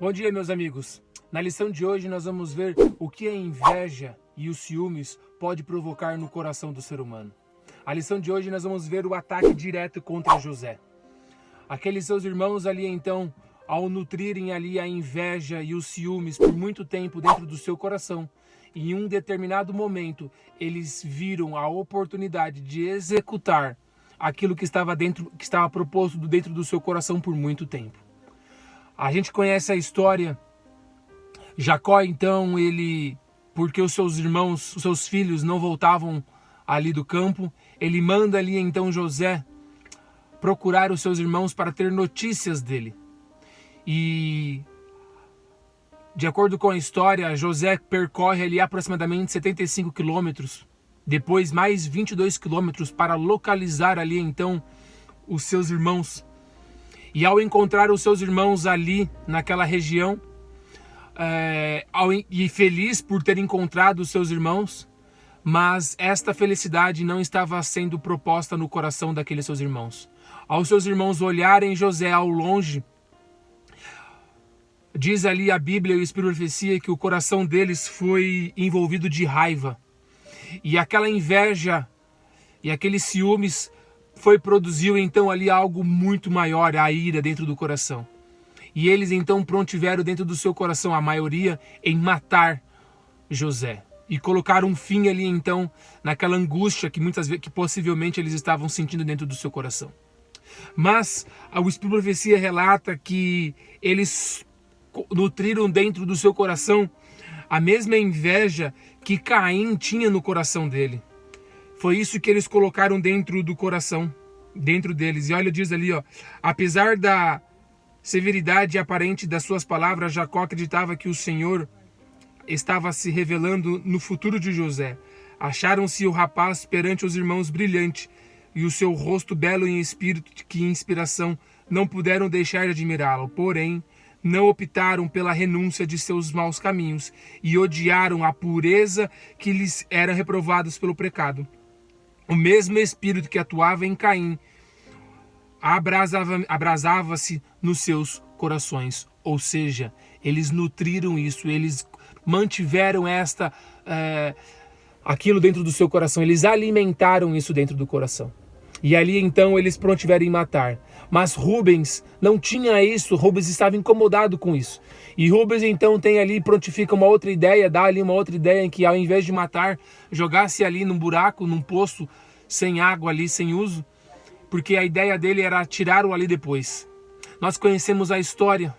Bom dia, meus amigos. Na lição de hoje nós vamos ver o que a inveja e os ciúmes pode provocar no coração do ser humano. A lição de hoje nós vamos ver o ataque direto contra José. Aqueles seus irmãos ali então, ao nutrirem ali a inveja e os ciúmes por muito tempo dentro do seu coração, em um determinado momento eles viram a oportunidade de executar aquilo que estava proposto dentro do seu coração por muito tempo. A gente conhece a história. Jacó, então, porque os seus irmãos, os seus filhos não voltavam ali do campo, ele manda ali então José procurar os seus irmãos para ter notícias dele. E, de acordo com a história, José percorre ali aproximadamente 75 quilômetros, depois mais 22 quilômetros para localizar ali então os seus irmãos. E ao encontrar os seus irmãos ali naquela região, e feliz por ter encontrado os seus irmãos, mas esta felicidade não estava sendo proposta no coração daqueles seus irmãos. Ao seus irmãos olharem José ao longe, diz ali a Bíblia e o Espírito de Profecia que o coração deles foi envolvido de raiva. E aquela inveja e aqueles ciúmes produziu então ali algo muito maior, a ira dentro do coração. E eles então prontiveram dentro do seu coração, a maioria, em matar José. E colocar um fim ali então naquela angústia que possivelmente eles estavam sentindo dentro do seu coração. Mas o Espírito de Profecia relata que eles nutriram dentro do seu coração a mesma inveja que Caim tinha no coração dele. Foi isso que eles colocaram dentro do coração, dentro deles. E olha, diz ali, apesar da severidade aparente das suas palavras, Jacó acreditava que o Senhor estava se revelando no futuro de José. Acharam-se o rapaz perante os irmãos brilhante, e o seu rosto belo em espírito, que inspiração, não puderam deixar de admirá-lo. Porém, não optaram pela renúncia de seus maus caminhos, e odiaram a pureza que lhes era reprovados pelo pecado. O mesmo espírito que atuava em Caim abrasava-se nos seus corações. Ou seja, eles nutriram isso, eles mantiveram aquilo dentro do seu coração, eles alimentaram isso dentro do coração. E ali então eles prontiveram em matar. Mas Rubens não tinha isso, Rubens estava incomodado com isso. E Rubens então prontifica uma outra ideia, dá ali uma outra ideia em que ao invés de matar, jogasse ali num buraco, num poço, sem água ali, sem uso, porque a ideia dele era tirá-lo ali depois. Nós conhecemos a história.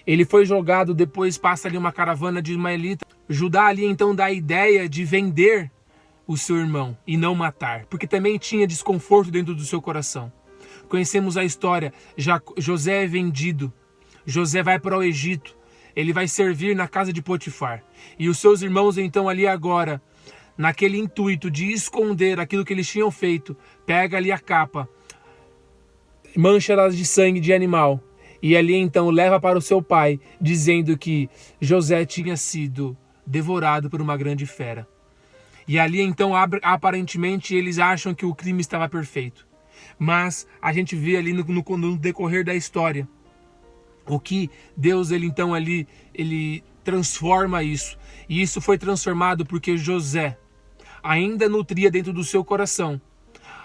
Ele foi jogado, depois passa ali uma caravana de ismaelita. Judá ali então dá a ideia de vender o seu irmão e não matar, porque também tinha desconforto dentro do seu coração. Conhecemos a história. José é vendido. José vai para o Egito. Ele vai servir na casa de Potifar. E os seus irmãos então ali agora, naquele intuito de esconder aquilo que eles tinham feito, pega ali a capa, mancha ela de sangue de animal, e ali então leva para o seu pai, dizendo que José tinha sido devorado por uma grande fera. E ali então aparentemente eles acham que o crime estava perfeito. Mas a gente vê ali no decorrer da história o que Deus ele transforma isso. E isso foi transformado porque José ainda nutria dentro do seu coração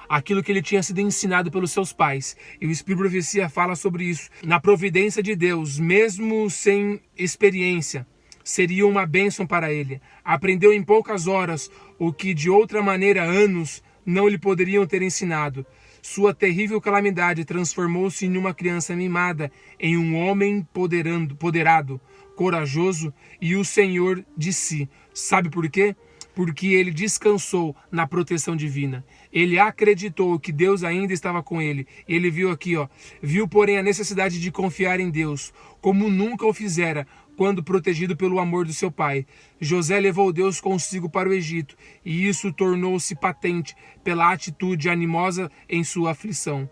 aquilo que ele tinha sido ensinado pelos seus pais. E o Espírito de Profecia fala sobre isso. Na providência de Deus, mesmo sem experiência, seria uma bênção para ele. Aprendeu em poucas horas o que de outra maneira anos não lhe poderiam ter ensinado. Sua terrível calamidade transformou-se em uma criança mimada, em um homem poderado, corajoso e o Senhor de si. Sabe por quê? Porque ele descansou na proteção divina. Ele acreditou que Deus ainda estava com ele. Ele viu aqui, viu porém a necessidade de confiar em Deus, como nunca o fizera, quando protegido pelo amor do seu pai. José levou Deus consigo para o Egito, e isso tornou-se patente pela atitude animosa em sua aflição.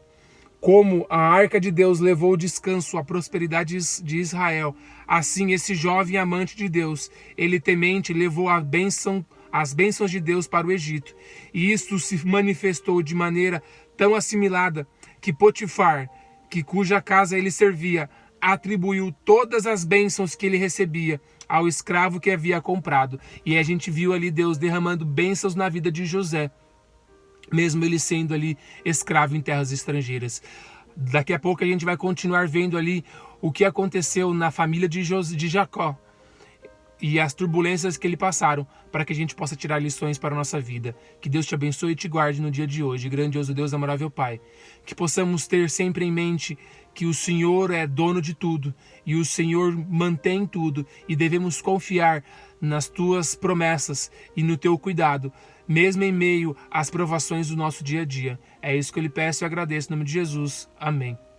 Como a arca de Deus levou o descanso, a prosperidade de Israel, assim esse jovem amante de Deus, ele temente, levou as bênçãos de Deus para o Egito. E isso se manifestou de maneira tão assimilada que Potifar, cuja casa ele servia, atribuiu todas as bênçãos que ele recebia ao escravo que havia comprado. E a gente viu ali Deus derramando bênçãos na vida de José, mesmo ele sendo ali escravo em terras estrangeiras. Daqui a pouco a gente vai continuar vendo ali o que aconteceu na família de Jacó e as turbulências que ele passaram, para que a gente possa tirar lições para a nossa vida. Que Deus te abençoe e te guarde no dia de hoje. Grandioso Deus, amável Pai. Que possamos ter sempre em mente que o Senhor é dono de tudo e o Senhor mantém tudo, e devemos confiar nas tuas promessas e no teu cuidado, mesmo em meio às provações do nosso dia a dia. É isso que eu lhe peço e agradeço em nome de Jesus. Amém.